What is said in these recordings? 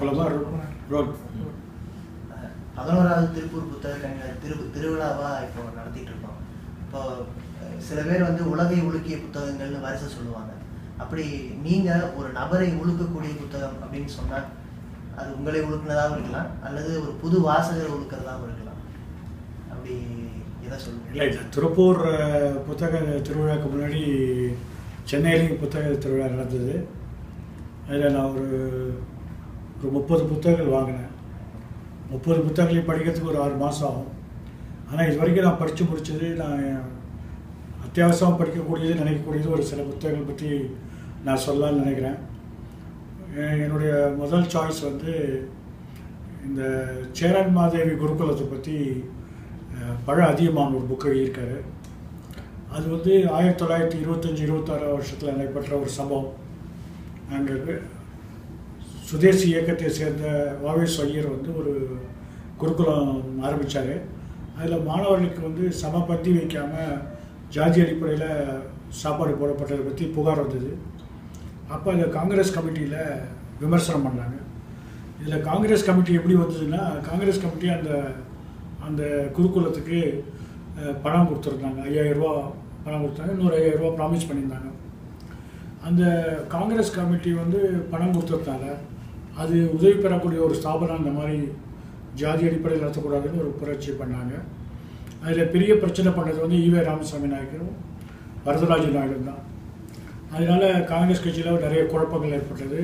Road 11வது Tiruppur புத்தக திருவிழாவா இப்போ நடத்திட்டு இருக்கோம். இப்போ சில பேர் வந்து உலகை உலுக்கிய புத்தகங்கள்னு வரிசை சொல்லுவாங்க. அப்படி நீங்க ஒரு நபரை உழுக்கக்கூடிய புத்தகம் அப்படின்னு சொன்னா அது உங்களை உழுக்குனதாகவும் இருக்கலாம், அல்லது ஒரு புது வாசகரை உழுக்கிறதாகவும் இருக்கலாம். அப்படி எதை சொல்லுங்க? இல்லை, திருப்பூர் புத்தக திருவிழாவுக்கு முன்னாடி சென்னையிலையும் புத்தக திருவிழா நடந்தது. அதில் நான் ஒரு 30 புத்தகங்கள் வாங்கினேன். 30 புத்தகங்களையும் படிக்கிறதுக்கு ஒரு 6 மாதம் ஆகும். ஆனால் இது வரைக்கும் நான் படித்து முடித்தது, நான் அத்தியாவசியமாக படிக்கக்கூடியது நினைக்கக்கூடியது ஒரு சில புத்தகங்கள் பற்றி நான் சொல்லலாம்னு நினைக்கிறேன். என்னுடைய முதல் சாய்ஸ் வந்து இந்த சேரன் மாதேவி குருகுலத்தை பற்றி பழ அதிகமான ஒரு புக் எழுதியிருக்காரு. அது வந்து 1925-26 வருஷத்தில் நடைபெற்ற ஒரு சம்பவம். அங்கே சுதேசி இயக்கத்தை சேர்ந்த வாவேஸ் ஐயர் வந்து ஒரு குருகுலம் ஆரம்பித்தார். அதில் மாணவர்களுக்கு வந்து சமபந்தி வைக்காமல் ஜாதி அடிப்படையில் சாப்பாடு போடப்பட்டதை பற்றி புகார் வந்தது. அப்போ அந்த காங்கிரஸ் கமிட்டியில் விமர்சனம் பண்ணாங்க. இதில் காங்கிரஸ் கமிட்டி எப்படி வந்ததுன்னா, காங்கிரஸ் கமிட்டி அந்த குருகுலத்துக்கு பணம் கொடுத்துருந்தாங்க. 5000 ரூபா பணம் கொடுத்தாங்க, இன்னொரு 5000 ரூபா ப்ராமிஸ் பண்ணியிருந்தாங்க. அந்த காங்கிரஸ் கமிட்டி வந்து பணம் கொடுத்ததுனால அது உதவி பெறக்கூடிய ஒரு ஸ்தாபனம் இந்த மாதிரி ஜாதி அடிப்படையில் நடத்தக்கூடாதுன்னு ஒரு புரட்சி பண்ணாங்க. அதில் பெரிய பிரச்சனை பண்ணது வந்து ஈவே ராமசாமி நாயக்கரும் வரதராஜ நாயுடும் தான். அதனால் காங்கிரஸ் கட்சியில் நிறைய குழப்பங்கள் ஏற்பட்டது.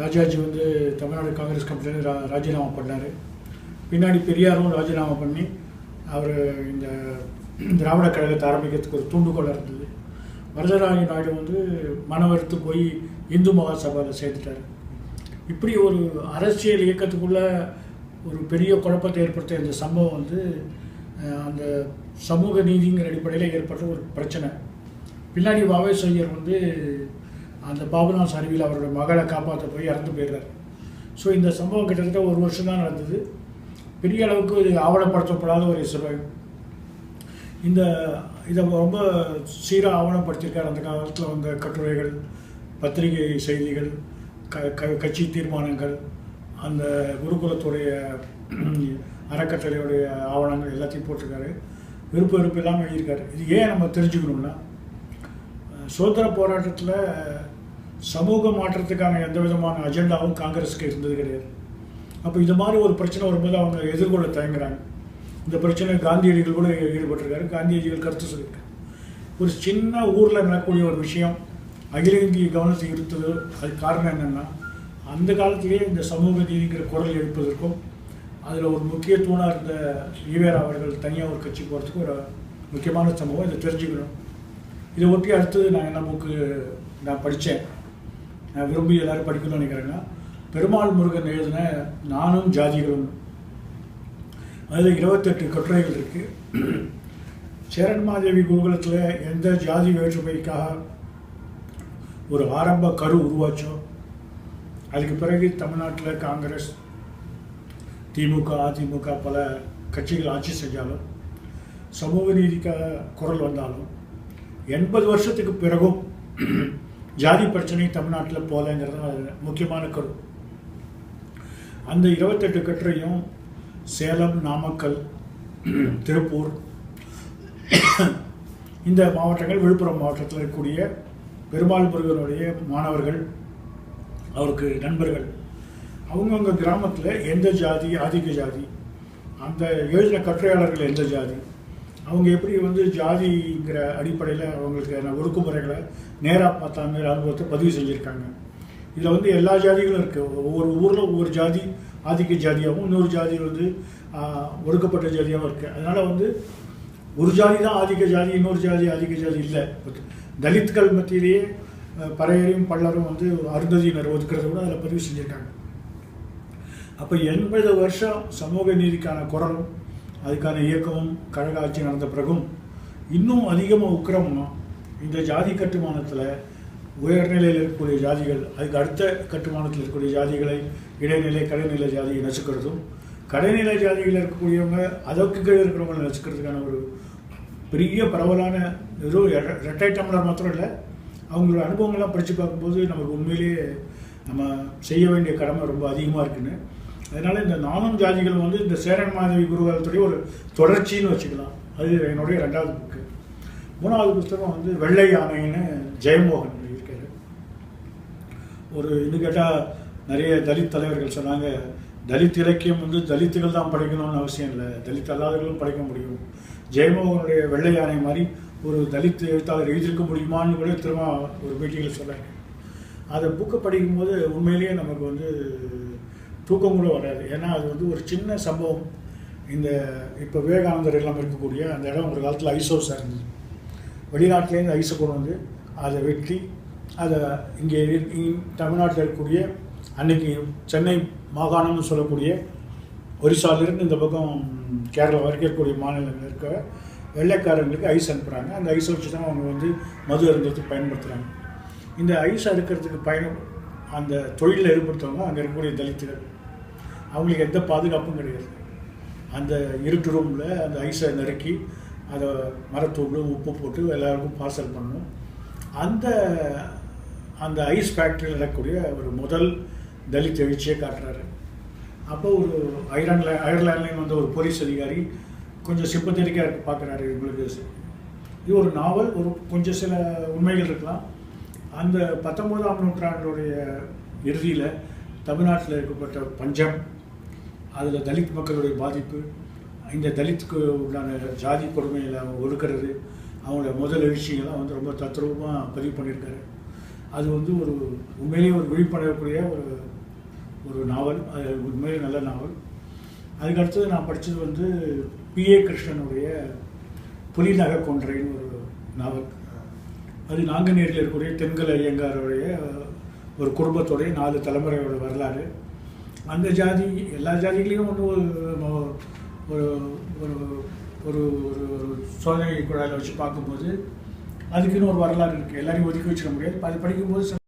ராஜாஜி வந்து தமிழ்நாடு காங்கிரஸ் கமிட்டியிலேருந்து ராஜினாமா பண்ணார். பின்னாடி பெரியாரும் ராஜினாமா பண்ணி அவர் இந்த திராவிட கழகத்தை ஆரம்பிக்கிறதுக்கு ஒரு தூண்டுகோல் இருந்தது. வரதராஜ நாயுடு வந்து மனவெடுத்து போய் இந்து மகாசபாவில் சேர்த்துட்டார். இப்படி ஒரு அரசியல் இயக்கத்துக்குள்ளே ஒரு பெரிய குழப்பத்தை ஏற்படுத்த இந்த சம்பவம் வந்து அந்த சமூக நீதிங்கிற அடிப்படையில் ஏற்பட்ட ஒரு பிரச்சனை. பின்னாடி வாவேஸ் ஐயர் வந்து அந்த பாபநாச அருவியில் அவருடைய மகளை காப்பாற்ற போய் இறந்து போயிடுறார். ஸோ இந்த சம்பவம் கிட்டத்தட்ட 1 வருஷம் தான் நடந்தது. பெரிய அளவுக்கு இது ஆவணப்படுத்தப்படாத ஒரு சம்பவம். இதை ரொம்ப சீராக ஆவணப்படுத்தியிருக்கார். அந்த காலத்தில் வந்த கட்டுரைகள், பத்திரிகை செய்திகள், கட்சி தீர்மானங்கள், அந்த குருகுலத்துடைய அறக்கட்டளையுடைய ஆவணங்கள் எல்லாத்தையும் போட்டிருக்காரு. விருப்பம் இல்லாமல் எழுதியிருக்காரு. இது ஏன் நம்ம தெரிஞ்சுக்கணும்னா, சுதந்திர போராட்டத்தில் சமூக மாற்றத்துக்கான எந்த விதமான அஜெண்டாவும் காங்கிரஸுக்கு இருந்தது கிடையாது. அப்போ இது மாதிரி ஒரு பிரச்சனை வரும்போது அவங்க எதிர்கொள்ள தயங்குறாங்க. இந்த பிரச்சனை காந்தியடிகள் கூட ஈடுபட்டிருக்காரு. காந்தியடிகள் கருத்து சொல்லியிருக்காரு. ஒரு சின்ன ஊரில் நடக்கக்கூடிய ஒரு விஷயம் அகில இந்திய கவனத்தை ஈர்த்தது. அதுக்கு காரணம் என்னென்னா, அந்த காலத்திலேயே இந்த சமூக நீதிங்கிற குரல் எழுப்பதற்கும் அதில் ஒரு முக்கிய தூணாக இருந்த ஈவேரா அவர்கள் தனியாக ஒரு கட்சி போகிறதுக்கு ஒரு முக்கியமான சம்பவம். இதை தெரிஞ்சுக்கணும். இதை ஒட்டி அடுத்தது நான் என்ன புக்கு நான் படித்தேன், நான் விரும்பி எல்லோரும் படிக்கணும்னு நினைக்கிறேன்னா, பெருமாள் முருகன் எழுதின நானும் ஜாதிகளும். அதில் 28 கட்டுரைகள் இருக்குது. சேரன் மாதேவி குருகுலத்தில் எந்த ஜாதி வேற்றுமைக்காக ஒரு ஆரம்ப கரு உருவாச்சோ, அதுக்கு பிறகு தமிழ்நாட்டில் காங்கிரஸ், திமுக, அதிமுக பல கட்சிகள் ஆட்சி செஞ்சாலும், சமூக நீதிக்காக குரல் வந்தாலும், 80 வருஷத்துக்கு பிறகும் ஜாதி பிரச்சனை தமிழ்நாட்டில் போகலைங்கிறது முக்கியமான கரு. அந்த 28 கட்டுரையும் சேலம், நாமக்கல், திருப்பூர் இந்த மாவட்டங்கள், விழுப்புரம் மாவட்டத்தில் இருக்கக்கூடிய பெருமாள் முருகனுடைய மாணவர்கள், அவருக்கு நண்பர்கள், அவங்கவுங்க கிராமத்தில் எந்த ஜாதி, ஆதிக்க ஜாதி, அந்த எழுதின கட்டுரையாளர்கள் எந்த ஜாதி, அவங்க எப்படி வந்து ஜாதிங்கிற அடிப்படையில் அவங்களுக்கு ஒடுக்குமுறைகளை நேராக பார்த்தாங்க அனுபவத்தை பதிவு செஞ்சுருக்காங்க. இதில் வந்து எல்லா ஜாதிகளும் இருக்குது. ஒவ்வொரு ஊரில் ஒவ்வொரு ஜாதி ஆதிக்க ஜாதியாகவும் இன்னொரு ஜாதி வந்து ஒடுக்கப்பட்ட ஜாதியாகவும் இருக்குது. அதனால் வந்து ஒரு ஜாதி தான் ஆதிக்க ஜாதி, இன்னொரு ஜாதி ஆதிக்க ஜாதி இல்லை. தலித்கள் மத்தியிலேயே பறையரையும் பல்லரும் வந்து அருந்ததியினர் ஒதுக்கிறத கூட அதில் பதிவு செஞ்சுருக்காங்க. அப்போ 80 வருஷம் சமூக நீதிக்கான குரலும் அதுக்கான இயக்கமும் கழக ஆட்சி நடந்த பிறகும் இன்னும் அதிகமாக உக்கிரமாக இந்த ஜாதி கட்டுமானத்தில் உயர்நிலையில் இருக்கக்கூடிய ஜாதிகள், அதுக்கு அடுத்த கட்டுமானத்தில் இருக்கக்கூடிய ஜாதிகளை இடைநிலை, கடைநிலை ஜாதியை நசுக்கிறதும், கடைநிலை ஜாதிகளில் இருக்கக்கூடியவங்க அதற்கு கீழே இருக்கிறவங்களை நசுக்கிறதுக்கான ஒரு பெரிய பரவலான வெறும் இரட்டை டம்ளர் மாத்திரம் இல்லை, அவங்களோட அனுபவங்கள்லாம் படித்து பார்க்கும்போது நமக்கு உண்மையிலேயே நம்ம செய்ய வேண்டிய கடமை ரொம்ப அதிகமாக இருக்குன்னு. அதனால் இந்த நானும் ஜாதிகள் வந்து இந்த சேரன் மாதவி குருகாலத்துடைய ஒரு தொடர்ச்சின்னு வச்சுக்கலாம். அது என்னுடைய 2வது புக்கு. 3வது புத்தகம் வந்து வெள்ளை யானைன்னு ஜெயமோகன் இருக்காரு. ஒரு இன்னும் கேட்டால் நிறைய தலித் தலைவர்கள் சொன்னாங்க, தலித் இலக்கியம் வந்து தலித்துகள் தான் படிக்கணும்னு அவசியம் இல்லை, தலித் அல்லாதவர்களும் படிக்க முடியும். ஜெயமோகனுடைய வெள்ளை யானை மாதிரி ஒரு தலித் எழுத்தாளர் எழுதியிருக்க முடியுமான்னு கூட திரும்ப ஒரு பேட்டியில் சொன்னாங்க. அதை புக்கை படிக்கும்போது உண்மையிலேயே நமக்கு வந்து தூக்கம் கூட வராது. ஏன்னா அது வந்து ஒரு சின்ன சம்பவம். இந்த இப்போ விவேகானந்தர் எல்லாம் இருக்கக்கூடிய அந்த இடம் ஒரு காலத்தில் ஐஸ் ஹவுஸாக இருந்தது. வெளிநாட்டிலேருந்து ஐஸை கொண்டு வந்து அதை வெட்டி அதை இங்கே தமிழ்நாட்டில் இருக்கக்கூடிய அன்னைக்கு சென்னை மாகாணம்னு சொல்லக்கூடிய ஒரிசாலிருந்து இந்த பக்கம் கேரளா வரைக்கும் இருக்கக்கூடிய மாநிலங்கள் இருக்க வெள்ளைக்காரங்களுக்கு ஐஸ் அனுப்புகிறாங்க. அந்த ஐஸை வச்சு தான் அவங்க வந்து மது அருந்தத்துக்கு பயன்படுத்துகிறாங்க. இந்த ஐஸ் அறுக்கிறதுக்கு அந்த தொழிலில் ஏற்படுத்தவங்க அங்கே இருக்கக்கூடிய தலித்துகள். அவங்களுக்கு எந்த பாதுகாப்பும் கிடையாது. அந்த இருட்டு ரூமில் அந்த ஐஸை நறுக்கி அதை மரத்தூள் உப்பு போட்டு எல்லாருக்கும் பார்சல் பண்ணணும். அந்த ஐஸ் ஃபேக்ட்ரியில் இருக்கக்கூடிய ஒரு முதல் தலித் எழுச்சியை காட்டுறாரு. அப்போ ஒரு அயர்லாண்ட்லேயும் வந்து ஒரு போலீஸ் அதிகாரி கொஞ்சம் சிம்பத்தட்டிக்காக பார்க்குறாரு இவங்களுக்கு. இது ஒரு நாவல், ஒரு கொஞ்சம் சில உண்மைகள் இருக்கலாம். அந்த 19ஆம் நூற்றாண்டுடைய இறுதியில் தமிழ்நாட்டில் இருக்கப்பட்ட பஞ்சம், அதில் தலித் மக்களுடைய பாதிப்பு, இந்த தலித்துக்கு உண்டான ஜாதி கொடுமையில் அவங்க ஒடுக்கிறது, அவங்களோட முதல் எழுச்சிகள்லாம் வந்து ரொம்ப தத்ரூபமாக பதிவு பண்ணியிருக்காரு. அது வந்து ஒரு உண்மையிலேயே ஒரு விழிப்புணரக்கூடிய ஒரு நாவல். அது உண்மையிலே நல்ல நாவல். அதுக்கடுத்தது நான் படித்தது வந்து P.A. கிருஷ்ணனுடைய புலிநக கொன்றைன்னு ஒரு நாவல். அது நாங்குநேரியில் இருக்கக்கூடிய தென்கல் ஐயங்காரோடைய ஒரு குடும்பத்தோடைய 4 தலைமுறையோட வரலாறு. அந்த ஜாதி எல்லா ஜாதிகளையும் வந்து ஒரு ஒரு ஒரு ஒரு சோதனை குழாயில் வச்சு பார்க்கும்போது அதுக்குன்னு ஒரு வரலாறு இருக்குது. எல்லாரையும் ஒதுக்கி வச்சிட முடியாது. அது படிக்கும்போது